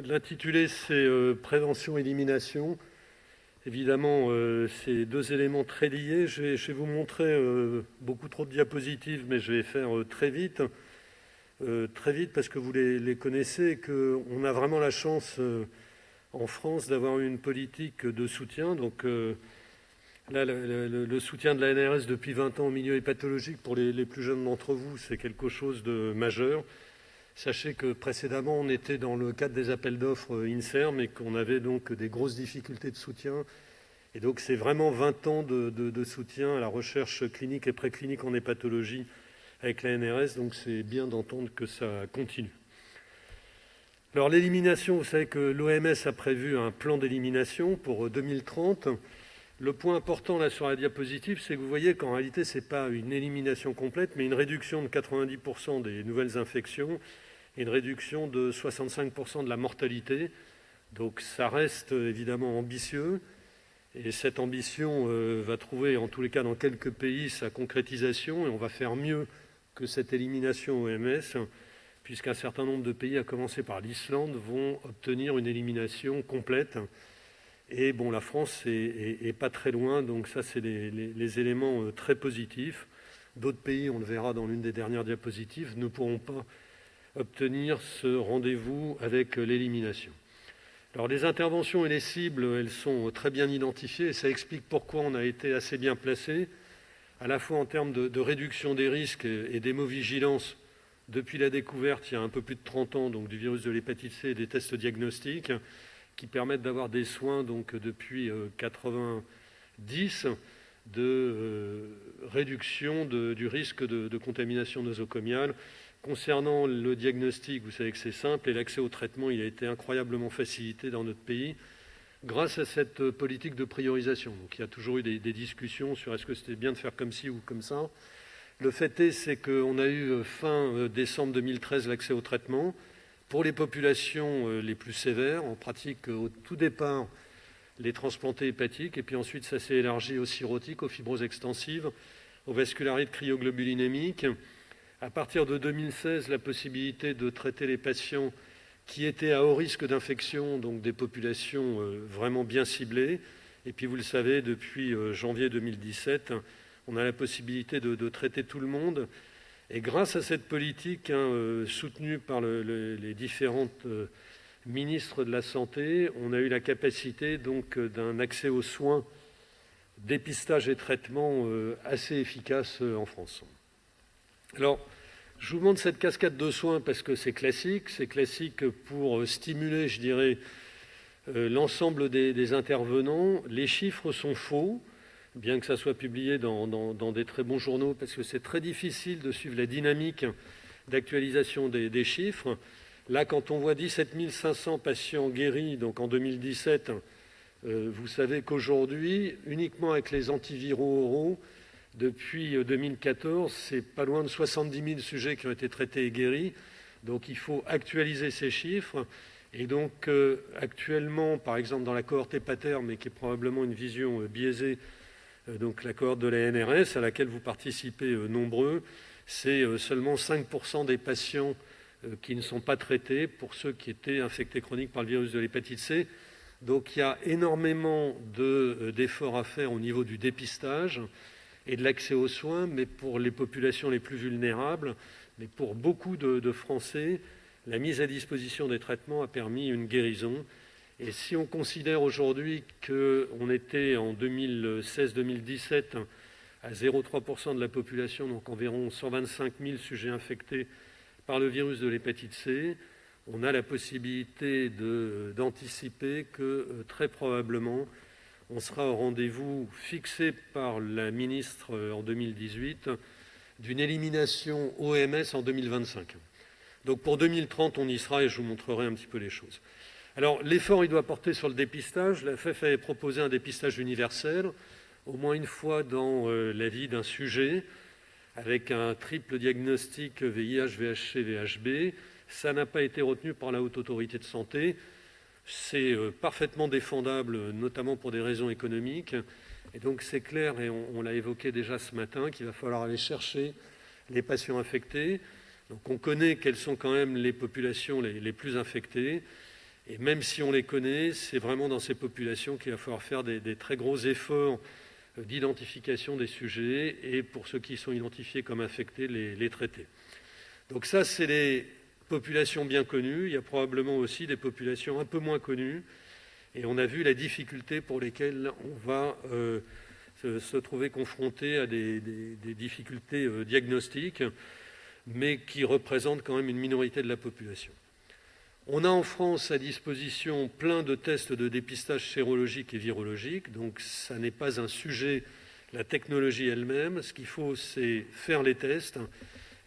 L'intitulé, c'est prévention-élimination. Évidemment, c'est deux éléments très liés. Je vais vous montrer beaucoup trop de diapositives, mais je vais faire très vite parce que vous les connaissez et qu'on a vraiment la chance en France d'avoir une politique de soutien. Donc là, le soutien de la NRS depuis 20 ans au milieu hépatologique pour les plus jeunes d'entre vous, c'est quelque chose de majeur. Sachez que précédemment, on était dans le cadre des appels d'offres INSERM et qu'on avait donc des grosses difficultés de soutien. Et donc, c'est vraiment 20 ans de soutien à la recherche clinique et préclinique en hépatologie avec la NRS. Donc, c'est bien d'entendre que ça continue. Alors, l'élimination, vous savez que l'OMS a prévu un plan d'élimination pour 2030. Le point important là sur la diapositive, c'est que vous voyez qu'en réalité, ce n'est pas une élimination complète, mais une réduction de 90% des nouvelles infections et une réduction de 65% de la mortalité. Donc ça reste évidemment ambitieux. Et cette ambition va trouver, en tous les cas dans quelques pays, sa concrétisation. Et on va faire mieux que cette élimination OMS, puisqu'un certain nombre de pays, à commencer par l'Islande, vont obtenir une élimination complète. Et bon, la France est pas très loin, donc ça, c'est les éléments très positifs. D'autres pays, on le verra dans l'une des dernières diapositives, ne pourront pas obtenir ce rendez-vous avec l'élimination. Alors, les interventions et les cibles, elles sont très bien identifiées, et ça explique pourquoi on a été assez bien placé, à la fois en termes de réduction des risques et d'hémovigilance depuis la découverte, il y a un peu plus de 30 ans, donc, du virus de l'hépatite C et des tests diagnostiques, qui permettent d'avoir des soins donc, depuis 90 de réduction du risque de contamination nosocomiale. Concernant le diagnostic, vous savez que c'est simple, et l'accès au traitement, il a été incroyablement facilité dans notre pays grâce à cette politique de priorisation. Donc il y a toujours eu des discussions sur est-ce que c'était bien de faire comme ci ou comme ça. Le fait est, c'est qu'on a eu fin décembre 2013 l'accès au traitement. Pour les populations les plus sévères, on pratique au tout départ les transplantés hépatiques, et puis ensuite ça s'est élargi aux cirrhotiques, aux fibroses extensives, aux vascularites cryoglobulinémiques. À partir de 2016, la possibilité de traiter les patients qui étaient à haut risque d'infection, donc des populations vraiment bien ciblées. Et puis vous le savez, depuis janvier 2017, on a la possibilité de traiter tout le monde. Et grâce à cette politique soutenue par les différentes ministres de la Santé, on a eu la capacité donc d'un accès aux soins, dépistage et traitement assez efficace en France. Alors, je vous montre cette cascade de soins parce que c'est classique. C'est classique pour stimuler, je dirais, l'ensemble des intervenants. Les chiffres sont faux, bien que ça soit publié dans des très bons journaux, parce que c'est très difficile de suivre la dynamique d'actualisation des chiffres. Là, quand on voit 17 500 patients guéris, donc en 2017, vous savez qu'aujourd'hui, uniquement avec les antiviraux oraux, depuis 2014, c'est pas loin de 70 000 sujets qui ont été traités et guéris. Donc il faut actualiser ces chiffres. Et donc actuellement, par exemple dans la cohorte hépatère, mais qui est probablement une vision biaisée, donc la cohorte de la NRS, à laquelle vous participez nombreux, c'est seulement 5% des patients qui ne sont pas traités pour ceux qui étaient infectés chroniques par le virus de l'hépatite C. Donc il y a énormément d'efforts à faire au niveau du dépistage et de l'accès aux soins, mais pour les populations les plus vulnérables, mais pour beaucoup de Français, la mise à disposition des traitements a permis une guérison. Et si on considère aujourd'hui qu'on était en 2016-2017 à 0,3% de la population, donc environ 125 000 sujets infectés par le virus de l'hépatite C, on a la possibilité d'anticiper que très probablement on sera au rendez-vous fixé par la ministre en 2018 d'une élimination OMS en 2025. Donc pour 2030, on y sera et je vous montrerai un petit peu les choses. Alors l'effort, il doit porter sur le dépistage. La FEF avait proposé un dépistage universel, au moins une fois dans la vie d'un sujet, avec un triple diagnostic VIH, VHC, VHB. Ça n'a pas été retenu par la Haute Autorité de Santé. C'est parfaitement défendable, notamment pour des raisons économiques. Et donc c'est clair, et on l'a évoqué déjà ce matin, qu'il va falloir aller chercher les patients infectés. Donc on connaît quelles sont quand même les populations les plus infectées. Et même si on les connaît, c'est vraiment dans ces populations qu'il va falloir faire des très gros efforts d'identification des sujets et pour ceux qui sont identifiés comme infectés, les traiter. Donc ça, c'est les populations bien connues. Il y a probablement aussi des populations un peu moins connues. Et on a vu la difficulté pour lesquelles on va se trouver confronté à des difficultés diagnostiques, mais qui représentent quand même une minorité de la population. On a en France à disposition plein de tests de dépistage sérologique et virologique, donc ça n'est pas un sujet, la technologie elle-même. Ce qu'il faut, c'est faire les tests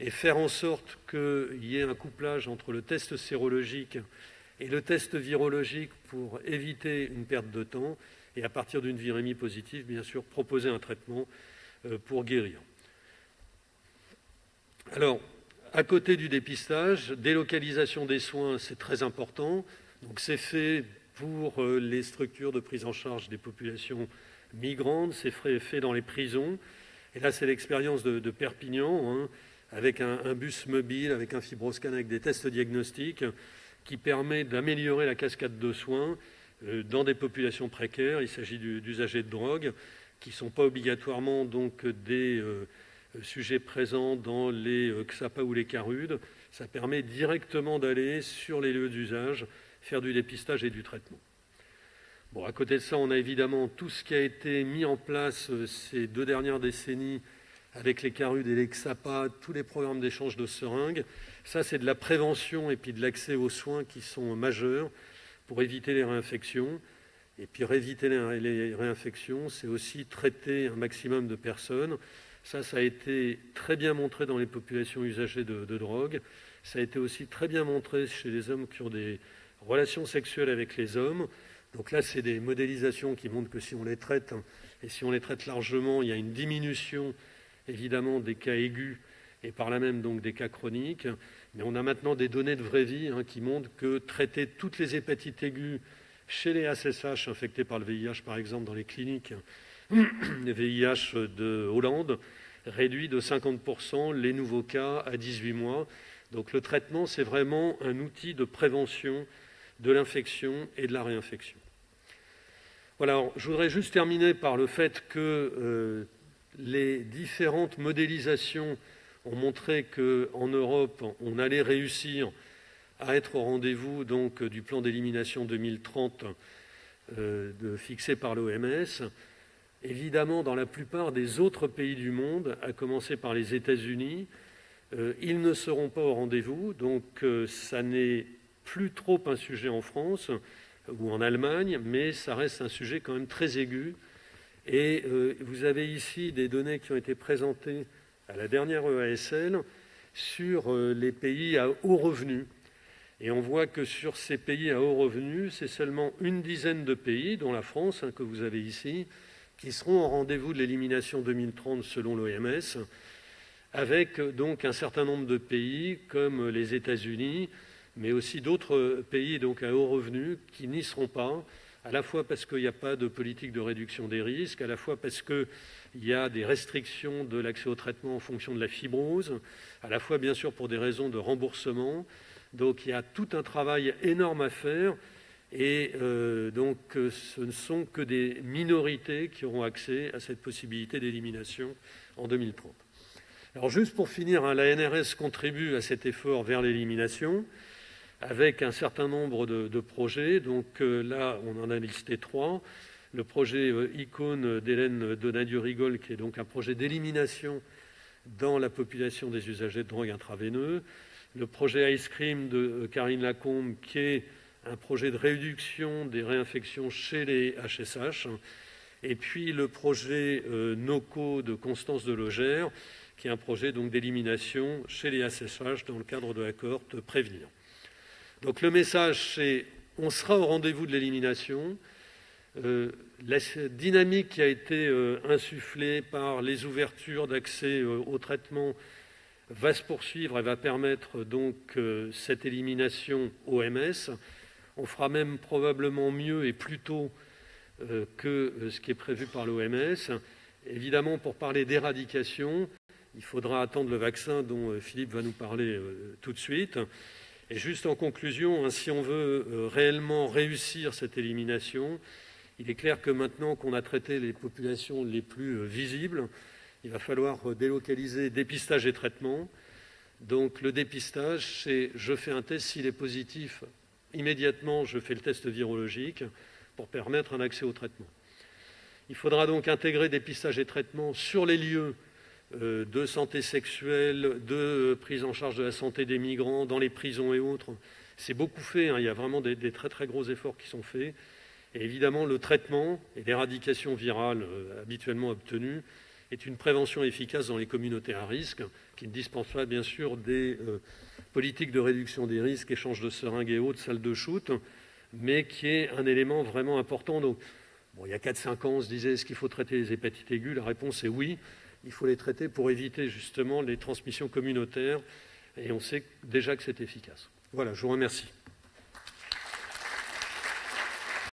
et faire en sorte qu'il y ait un couplage entre le test sérologique et le test virologique pour éviter une perte de temps et à partir d'une virémie positive, bien sûr, proposer un traitement pour guérir. Alors, à côté du dépistage, délocalisation des soins, c'est très important. Donc, c'est fait pour les structures de prise en charge des populations migrantes, c'est fait dans les prisons. Et là, c'est l'expérience de Perpignan, hein, avec un bus mobile, avec un fibroscan, avec des tests diagnostiques, qui permet d'améliorer la cascade de soins dans des populations précaires. Il s'agit d'usagers de drogue qui ne sont pas obligatoirement donc des sujets présents dans les XAPA ou les CARUD. Ça permet directement d'aller sur les lieux d'usage, faire du dépistage et du traitement. Bon, à côté de ça, on a évidemment tout ce qui a été mis en place ces 2 dernières décennies avec les CARUD et les XAPA, tous les programmes d'échange de seringues. Ça, c'est de la prévention et puis de l'accès aux soins qui sont majeurs pour éviter les réinfections. Et puis, éviter les réinfections, c'est aussi traiter un maximum de personnes. Ça a été très bien montré dans les populations usagées de drogue. Ça a été aussi très bien montré chez les hommes qui ont des relations sexuelles avec les hommes. Donc là, c'est des modélisations qui montrent que si on les traite, et si on les traite largement, il y a une diminution évidemment des cas aigus et par là même donc des cas chroniques. Mais on a maintenant des données de vraie vie qui montrent que traiter toutes les hépatites aiguës chez les ASSH infectés par le VIH, par exemple, dans les cliniques les VIH de Hollande, réduit de 50% les nouveaux cas à 18 mois. Donc le traitement, c'est vraiment un outil de prévention de l'infection et de la réinfection. Voilà, alors, je voudrais juste terminer par le fait que les différentes modélisations ont montré qu'en Europe, on allait réussir à être au rendez-vous donc, du plan d'élimination 2030 fixé par l'OMS. Évidemment, dans la plupart des autres pays du monde, à commencer par les États-Unis, ils ne seront pas au rendez-vous. Donc, ça n'est plus trop un sujet en France ou en Allemagne, mais ça reste un sujet quand même très aigu. Et vous avez ici des données qui ont été présentées à la dernière EASL sur les pays à haut revenu. Et on voit que sur ces pays à haut revenu, c'est seulement une dizaine de pays, dont la France, que vous avez ici, qui seront au rendez-vous de l'élimination 2030 selon l'OMS, avec donc un certain nombre de pays comme les États-Unis, mais aussi d'autres pays donc à haut revenu qui n'y seront pas, à la fois parce qu'il n'y a pas de politique de réduction des risques, à la fois parce qu'il y a des restrictions de l'accès au traitement en fonction de la fibrose, à la fois bien sûr pour des raisons de remboursement. Donc il y a tout un travail énorme à faire. Et donc, ce ne sont que des minorités qui auront accès à cette possibilité d'élimination en 2030. Alors, juste pour finir, l'ANRS contribue à cet effort vers l'élimination avec un certain nombre de projets. Donc là, on en a listé 3. Le projet ICONE d'Hélène Donadieu-Rigol, qui est donc un projet d'élimination dans la population des usagers de drogue intraveineux. Le projet Ice Cream de Karine Lacombe, qui est un projet de réduction des réinfections chez les HSH, et puis le projet NOCO de Constance Delogère, qui est un projet d'élimination chez les HSH dans le cadre de la cohorte Prévenir. Donc le message, c'est on sera au rendez-vous de l'élimination. La dynamique qui a été insufflée par les ouvertures d'accès au traitement va se poursuivre et va permettre donc cette élimination OMS. On fera même probablement mieux et plus tôt que ce qui est prévu par l'OMS. Évidemment, pour parler d'éradication, il faudra attendre le vaccin dont Philippe va nous parler tout de suite. Et juste en conclusion, hein, si on veut réellement réussir cette élimination, il est clair que maintenant qu'on a traité les populations les plus visibles, il va falloir délocaliser dépistage et traitement. Donc le dépistage, c'est je fais un test, s'il est positif, immédiatement je fais le test virologique pour permettre un accès au traitement. Il faudra donc intégrer dépistage et traitement sur les lieux de santé sexuelle, de prise en charge de la santé des migrants, dans les prisons et autres. C'est beaucoup fait, hein, il y a vraiment des très très gros efforts qui sont faits. Et évidemment, le traitement et l'éradication virale habituellement obtenue est une prévention efficace dans les communautés à risque, qui ne dispense pas bien sûr des politiques de réduction des risques, échange de seringues et autres, salles de shoot, mais qui est un élément vraiment important. Donc, bon, il y a 4-5 ans, on se disait, est-ce qu'il faut traiter les hépatites aiguës? La réponse est oui. Il faut les traiter pour éviter justement les transmissions communautaires et on sait déjà que c'est efficace. Voilà, je vous remercie.